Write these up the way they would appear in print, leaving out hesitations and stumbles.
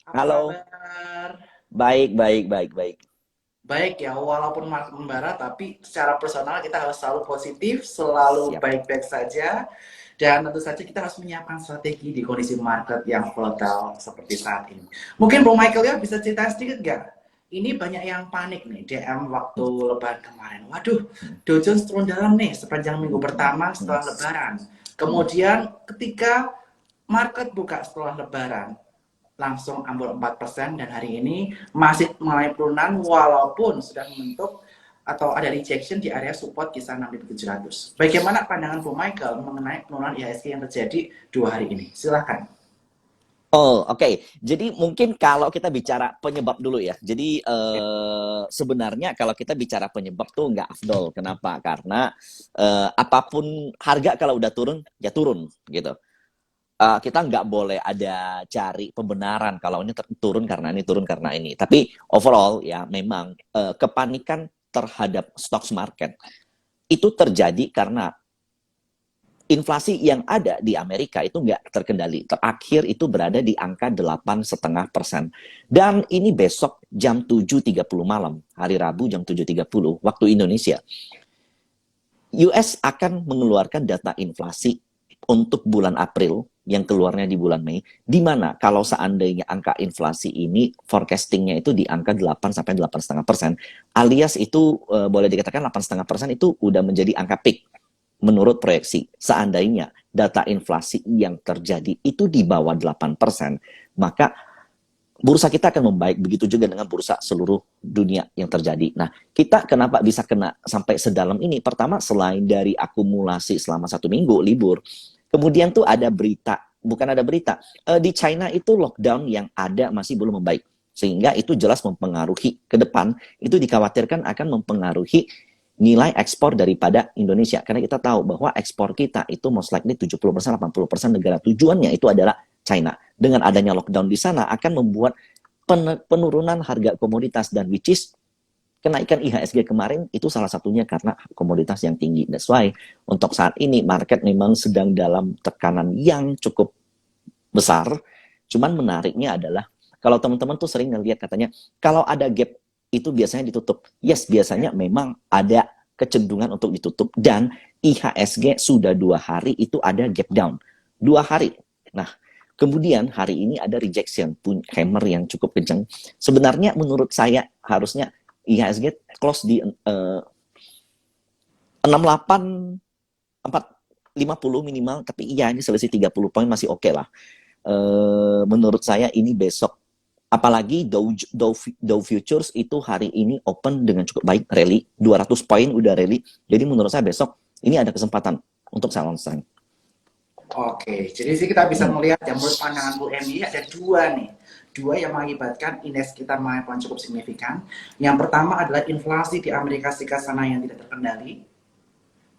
Apa Halo, kabar? baik, baik, baik, baik. Baik ya, walaupun market membara, tapi secara personal kita harus selalu positif, selalu Siap. baik-baik saja. Dan tentu saja kita harus menyiapkan strategi di kondisi market yang volatile seperti saat ini. Mungkin Bung Michael ya bisa cerita sedikit nggak? Ini banyak yang panik nih, DM waktu Hmm, lebaran kemarin. Waduh, hmm, Dow Jones turun dalam nih sepanjang minggu hmm, pertama hmm, setelah lebaran. hmm. Kemudian ketika market buka setelah lebaran, langsung ambil 4% dan hari ini masih mengalami penurunan walaupun sudah membentuk atau ada rejection di area support kisar 6.700. Bagaimana pandangan Bu Michael mengenai penurunan IHSG yang terjadi 2 hari ini? Silahkan. Oh, oke. Jadi mungkin kalau kita bicara penyebab dulu ya. Jadi sebenarnya kalau kita bicara penyebab tuh nggak afdol. Kenapa? Karena apapun harga kalau udah turun, ya turun gitu. Kita nggak boleh ada cari pembenaran kalau ini turun karena ini, turun karena ini. Tapi overall ya memang kepanikan terhadap stocks market itu terjadi karena inflasi yang ada di Amerika itu nggak terkendali. Terakhir itu berada di angka 8,5%. Dan ini besok jam 7.30 malam, hari Rabu jam 7.30 waktu Indonesia. US akan mengeluarkan data inflasi untuk bulan April yang keluarnya di bulan Mei, di mana kalau seandainya angka inflasi ini forecastingnya itu di angka 8 sampai 8,5%, alias itu boleh dikatakan 8,5% itu udah menjadi angka peak menurut proyeksi. Seandainya data inflasi yang terjadi itu di bawah 8%, maka bursa kita akan membaik. Begitu juga dengan bursa seluruh dunia yang terjadi. Nah, kita kenapa bisa kena sampai sedalam ini? Pertama, selain dari akumulasi selama 1 minggu libur, kemudian tuh ada berita, bukan ada berita, di China itu lockdown yang ada masih belum membaik. Sehingga itu jelas mempengaruhi ke depan, itu dikhawatirkan akan mempengaruhi nilai ekspor daripada Indonesia. Karena kita tahu bahwa ekspor kita itu most likely 70%, 80% negara tujuannya itu adalah China. Dengan adanya lockdown di sana akan membuat penurunan harga komoditas, dan which is kenaikan IHSG kemarin itu salah satunya karena komoditas yang tinggi. That's why untuk saat ini market memang sedang dalam tekanan yang cukup besar. Cuman menariknya adalah kalau teman-teman tuh sering ngelihat katanya kalau ada gap itu biasanya ditutup. Yes, biasanya memang ada kecenderungan untuk ditutup, dan IHSG sudah 2 hari itu ada gap down. 2 hari. Nah, kemudian hari ini ada rejection, hammer yang cukup kencang. Sebenarnya menurut saya harusnya IHSG close di 68, 450 minimal, tapi iya ini selisih 30 poin masih oke lah. Menurut saya ini besok, apalagi Dow Futures itu hari ini open dengan cukup baik, rally 200 poin udah rally. Jadi menurut saya besok ini ada kesempatan untuk sell on strength. Oke, jadi sih kita bisa Hmm. melihat ya menurut pandangan Bu Emi ada dua nih. Dua yang mengakibatkan indeks kita naik cukup signifikan. Yang pertama adalah inflasi di Amerika Serikat sana yang tidak terkendali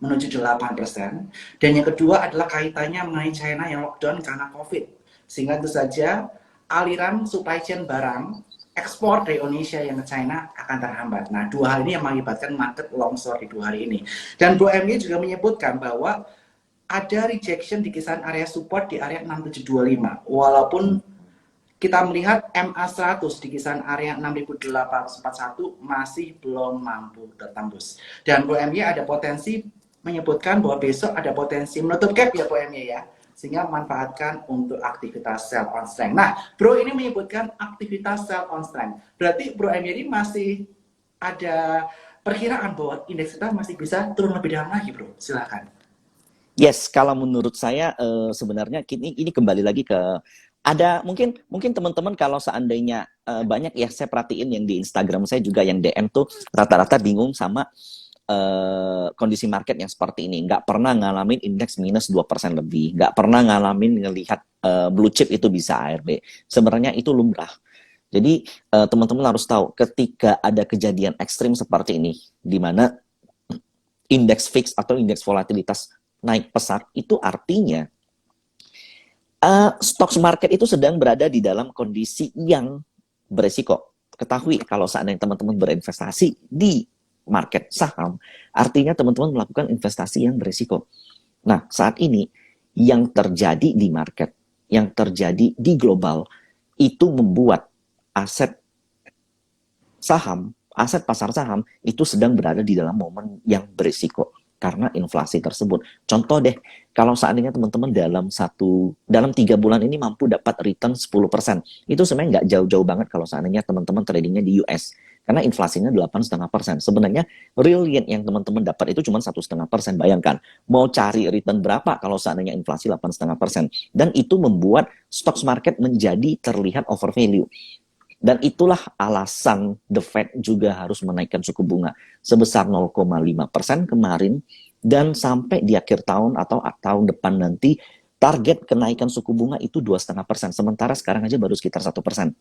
menuju 8%. Dan yang kedua adalah kaitannya mengenai China yang lockdown karena COVID. Sehingga itu saja aliran supply chain barang ekspor dari Indonesia yang ke China akan terhambat. Nah, dua hal ini yang mengakibatkan market longsor di 2 hari ini. Dan Bu MY juga menyebutkan bahwa ada rejection di kisaran area support di area 6725. Walaupun kita melihat MA100 di kisaran area 6.841 masih belum mampu tertembus. Dan Bu MY ada potensi menyebutkan bahwa besok ada potensi menutup gap ya Bu MY ya. Sehingga memanfaatkan untuk aktivitas sell on strength. Nah, Bro ini menyebutkan aktivitas sell on strength. Berarti Bro MY ini masih ada perkiraan bahwa indeks kita masih bisa turun lebih dalam lagi, Bro. Silakan. Yes, kalau menurut saya sebenarnya ini kembali lagi ke ada mungkin mungkin teman-teman kalau seandainya banyak ya saya perhatiin yang di Instagram saya juga yang DM tuh rata-rata bingung sama kondisi market yang seperti ini. Nggak pernah ngalamin indeks minus 2% lebih, nggak pernah ngalamin ngelihat blue chip itu bisa ARB. Sebenarnya itu lumrah. Jadi teman-teman harus tahu ketika ada kejadian ekstrim seperti ini, di mana indeks fix atau indeks volatilitas naik pesat, itu artinya stocks market itu sedang berada di dalam kondisi yang beresiko. Ketahui kalau seandainya teman-teman berinvestasi di market saham, artinya teman-teman melakukan investasi yang beresiko. Nah, saat ini yang terjadi di market, yang terjadi di global, itu membuat aset saham, aset pasar saham itu sedang berada di dalam momen yang berisiko karena inflasi tersebut. Contoh deh, kalau seandainya teman-teman dalam 3 bulan ini mampu dapat return 10%, itu sebenarnya nggak jauh-jauh banget kalau seandainya teman-teman tradingnya di US. Karena inflasinya 8,5%. Sebenarnya real yield yang teman-teman dapat itu cuma 1,5%. Bayangkan, mau cari return berapa kalau seandainya inflasi 8,5%. Dan itu membuat stocks market menjadi terlihat overvalue. Dan itulah alasan The Fed juga harus menaikkan suku bunga sebesar 0,5% kemarin, dan sampai di akhir tahun atau tahun depan nanti target kenaikan suku bunga itu 2,5%. Sementara sekarang aja baru sekitar 1%.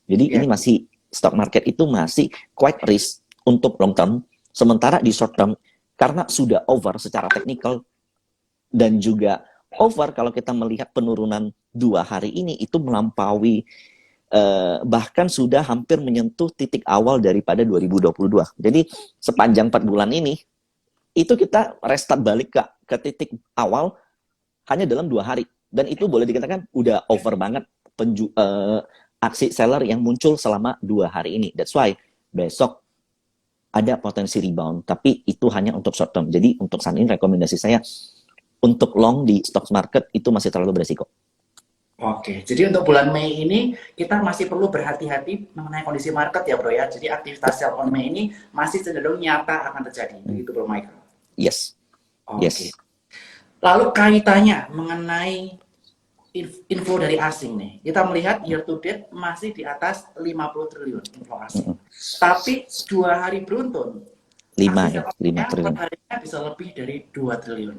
Jadi Ya. ini masih, stock market itu masih quite risk untuk long term. Sementara di short term, karena sudah over secara teknikal dan juga over kalau kita melihat penurunan 2 hari ini itu melampaui, bahkan sudah hampir menyentuh titik awal daripada 2022. Jadi sepanjang 4 bulan ini itu kita restart balik ke titik awal hanya dalam 2 hari, dan itu boleh dikatakan udah over banget aksi seller yang muncul selama 2 hari ini. That's why besok ada potensi rebound, tapi itu hanya untuk short term. Jadi untuk saat ini rekomendasi saya untuk long di stock market itu masih terlalu beresiko. Oke, jadi untuk bulan Mei ini kita masih perlu berhati-hati mengenai kondisi market ya bro ya. Jadi aktivitas sell on Mei ini masih cenderung nyata akan terjadi, begitu bro Michael. Yes. Oke. Yes. Lalu kaitannya mengenai inflow dari asing nih. Kita melihat year to date masih di atas 50 triliun inflow asing. Tapi 2 hari beruntun, 5 triliun. per harinya bisa lebih dari 2 triliun.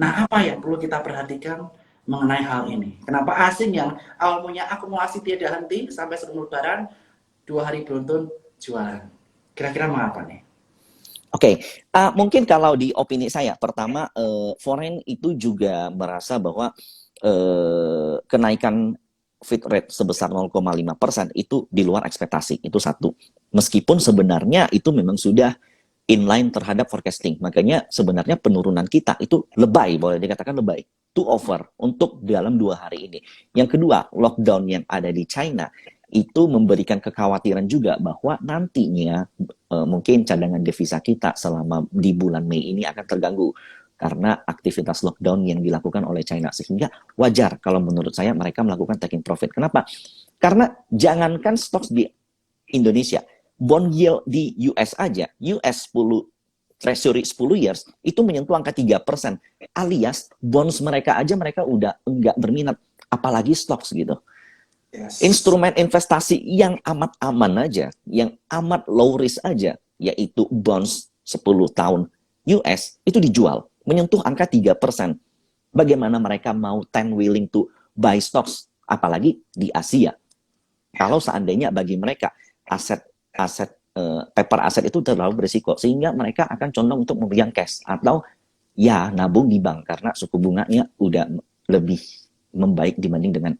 Nah, apa yang perlu kita perhatikan mengenai hal ini? Kenapa asing yang awalnya akumulasi tiada henti sampai sebelum lebaran, 2 hari beruntun jualan? Kira-kira mengapa nih? Oke, mungkin kalau di opini saya, pertama, foreign itu juga merasa bahwa kenaikan Fed rate sebesar 0,5% itu di luar ekspektasi, itu satu. Meskipun sebenarnya itu memang sudah inline terhadap forecasting. Makanya sebenarnya penurunan kita itu lebay, boleh dikatakan lebay. Too over untuk dalam 2 hari ini. Yang kedua, lockdown yang ada di China itu memberikan kekhawatiran juga bahwa nantinya mungkin cadangan devisa kita selama di bulan Mei ini akan terganggu karena aktivitas lockdown yang dilakukan oleh China. Sehingga wajar kalau menurut saya mereka melakukan taking profit. Kenapa? Karena jangankan stocks di Indonesia, bond yield di US aja, US 10 Treasury 10 years itu menyentuh angka 3%. Alias bonds mereka aja mereka udah enggak berminat, apalagi stocks gitu. Yes. Instrumen investasi yang amat aman aja, yang amat low risk aja, yaitu bonds 10 tahun US itu dijual menyentuh angka 3%. Bagaimana mereka mau willing to buy stocks, apalagi di Asia? Kalau seandainya bagi mereka paper aset itu terlalu berisiko, sehingga mereka akan condong untuk memegang cash atau ya nabung di bank karena suku bunganya udah lebih membaik dibanding dengan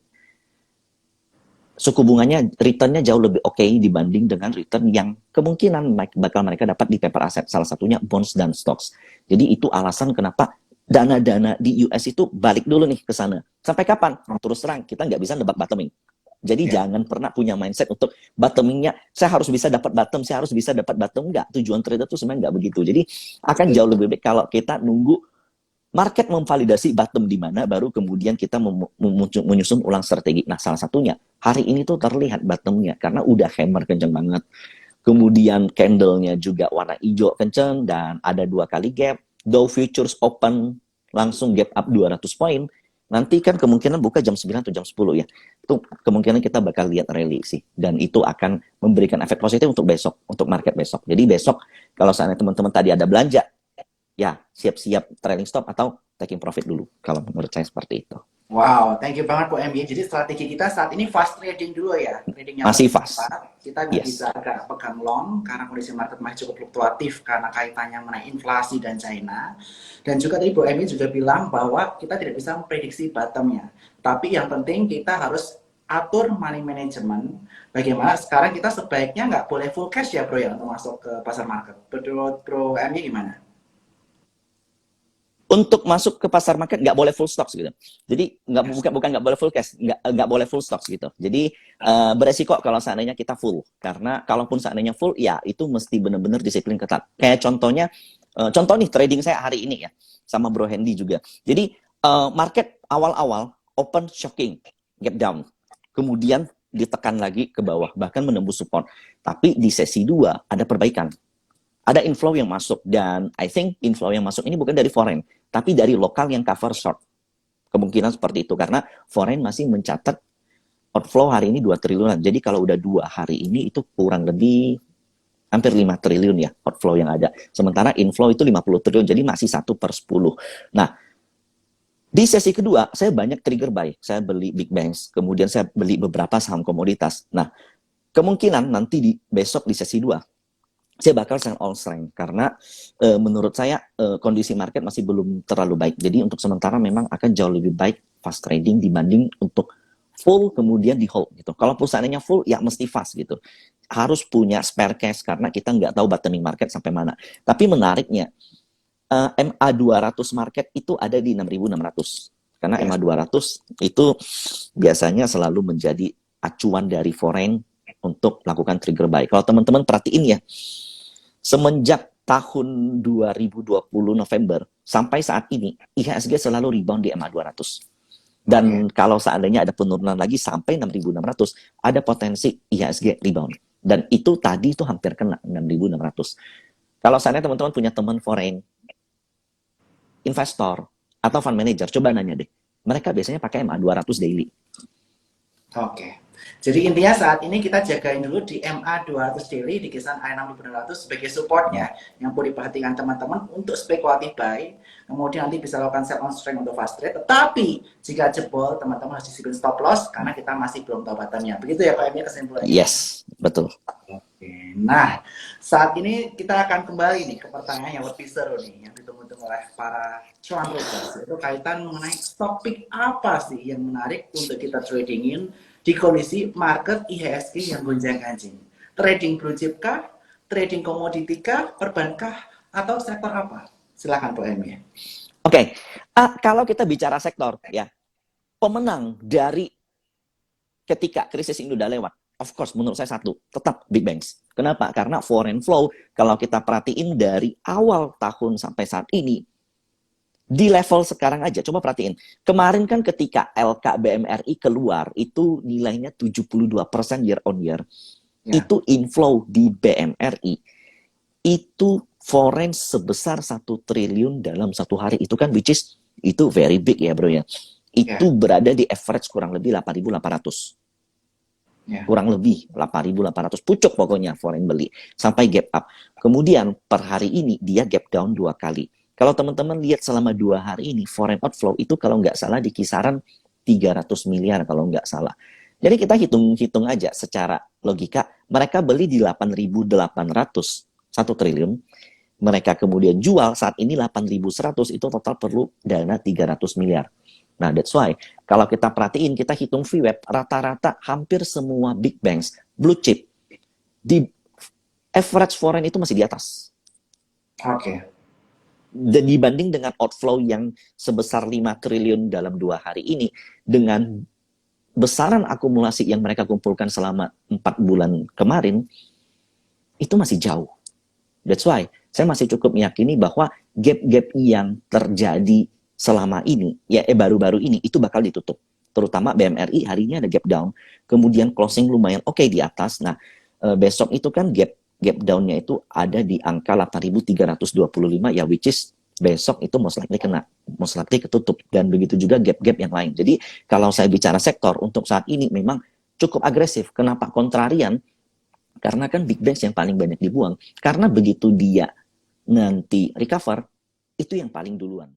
suku bunganya, returnnya jauh lebih oke dibanding dengan return yang kemungkinan bakal mereka dapat di paper aset, salah satunya bonds dan stocks. Jadi itu alasan kenapa dana-dana di US itu balik dulu nih ke sana. Sampai kapan? Terus terang, kita nggak bisa nebak bottoming. Jadi jangan pernah punya mindset untuk bottomingnya, saya harus bisa dapat bottom, saya harus bisa dapat bottom. Enggak, tujuan trader itu sebenarnya nggak begitu. Jadi akan jauh lebih baik kalau kita nunggu market memvalidasi bottom di mana, baru kemudian kita menyusun ulang strategi. Nah, salah satunya hari ini tuh terlihat bottomnya karena udah hammer kenceng banget. Kemudian candle-nya juga warna hijau kenceng dan ada 2 kali gap. Dow Futures open langsung gap up 200 poin. Nanti kan kemungkinan buka jam 9 atau jam 10 ya. Itu kemungkinan kita bakal lihat rally sih. Dan itu akan memberikan efek positif untuk besok, untuk market besok. Jadi besok kalau seandainya teman-teman tadi ada belanja, ya siap-siap trailing stop atau taking profit dulu. Kalau menurut saya seperti itu. Wow, thank you banget Bu MY. Jadi strategi kita saat ini fast trading dulu ya. Tradingnya Masih fast. Kita nggak bisa agak pegang long karena kondisi market masih cukup fluktuatif karena kaitannya mengenai inflasi dan China. Dan juga tadi Bu MY juga bilang bahwa kita tidak bisa memprediksi bottomnya. Tapi yang penting kita harus atur money management. Bagaimana sekarang kita sebaiknya nggak boleh full cash ya bro ya untuk masuk ke pasar market. Menurut Bro MY gimana? Untuk masuk ke pasar market nggak boleh full stock gitu. Jadi bukan nggak boleh full cash, nggak boleh full stock gitu. Jadi beresiko kalau seandainya kita full. Karena kalaupun seandainya full, ya itu mesti benar-benar disiplin ketat. Kayak contohnya, contoh nih trading saya hari ini ya, sama Bro Hendy juga. Jadi market awal-awal open shocking, gap down, kemudian ditekan lagi ke bawah, bahkan menembus support. Tapi di sesi 2 ada perbaikan. Ada inflow yang masuk, dan I think inflow yang masuk ini bukan dari foreign, tapi dari lokal yang cover short. Kemungkinan seperti itu, karena foreign masih mencatat outflow hari ini 2 triliunan. Jadi kalau udah 2 hari ini, itu kurang lebih hampir 5 triliun ya outflow yang ada. Sementara inflow itu 50 triliun, jadi masih 1/10. Nah, di sesi kedua, saya banyak trigger buy. Saya beli big banks, kemudian saya beli beberapa saham komoditas. Nah, kemungkinan nanti besok di sesi 2, saya bakal sell all strength karena menurut saya kondisi market masih belum terlalu baik. Jadi untuk sementara memang akan jauh lebih baik fast trading dibanding untuk full kemudian di hold gitu. Kalau perusahaannya full ya mesti fast gitu. Harus punya spare cash karena kita nggak tahu bottoming market sampai mana. Tapi menariknya MA 200 market itu ada di 6.600. Karena MA 200 itu biasanya selalu menjadi acuan dari foreign untuk melakukan trigger buy. Kalau teman-teman perhatiin ya, semenjak tahun 2020 November sampai saat ini, IHSG selalu rebound di MA 200. Dan kalau seandainya ada penurunan lagi sampai 6.600, ada potensi IHSG rebound. Dan itu tadi itu hampir kena 6.600. Kalau seandainya teman-teman punya teman foreign, investor, atau fund manager, coba nanya deh. Mereka biasanya pakai MA 200 daily. Oke. Jadi intinya saat ini kita jagain dulu di MA 200 daily di kisaran 6.600 sebagai supportnya yang perlu diperhatikan teman-teman untuk spekulatif buy. Kemudian nanti bisa lakukan sell on strength untuk fast trade. Tetapi jika jebol, teman-teman harus disiplin stop loss karena kita masih belum tahu bottomnya. Begitu ya Pak Emil kesimpulannya? Yes, betul. Oke. Nah, saat ini kita akan kembali nih ke pertanyaan yang lebih seru nih yang ditunggu-tunggu oleh para cuan traders. Itu kaitan mengenai topik apa sih yang menarik untuk kita tradingin di kondisi market IHSG yang gonjang-ganjing. Trading blue chip kah? Trading komoditi kah? Perban kah? Atau sektor apa? Silakan Pak Emil. Oke. Kalau kita bicara sektor ya, pemenang dari ketika krisis ini udah lewat, of course menurut saya satu, tetap big banks. Kenapa? Karena foreign flow kalau kita perhatiin dari awal tahun sampai saat ini, di level sekarang aja, coba perhatiin. Kemarin kan ketika LKBMRI keluar, itu nilainya 72% year on year. Ya. Itu inflow di BMRI. Itu foreign sebesar 1 triliun dalam 1 hari. Itu kan which is, itu very big ya bro ya. Itu berada di average kurang lebih 8.800. Kurang lebih 8.800. Pucuk pokoknya foreign beli. Sampai gap up. Kemudian per hari ini dia gap down 2 kali. Kalau teman-teman lihat selama 2 hari ini, foreign outflow itu kalau nggak salah di kisaran 300 miliar kalau nggak salah. Jadi kita hitung-hitung aja secara logika, mereka beli di 8.800, 1 triliun. Mereka kemudian jual saat ini 8.100, itu total perlu dana 300 miliar. Nah, that's why kalau kita perhatiin, kita hitung VWAP, rata-rata hampir semua big banks, blue chip, di average foreign itu masih di atas. Oke. Dan dibanding dengan outflow yang sebesar 5 triliun dalam 2 hari ini, dengan besaran akumulasi yang mereka kumpulkan selama 4 bulan kemarin, itu masih jauh. That's why saya masih cukup meyakini bahwa gap-gap yang terjadi selama ini, ya baru-baru ini, itu bakal ditutup. Terutama BMRI hari ini ada gap down, kemudian closing lumayan oke di atas. Nah, besok itu kan gap down-nya itu ada di angka 8.325 ya, which is besok itu most likely kena, most likely ketutup, dan begitu juga gap-gap yang lain. Jadi kalau saya bicara sektor untuk saat ini memang cukup agresif. Kenapa kontrarian? Karena kan big banks yang paling banyak dibuang. Karena begitu dia nanti recover, itu yang paling duluan.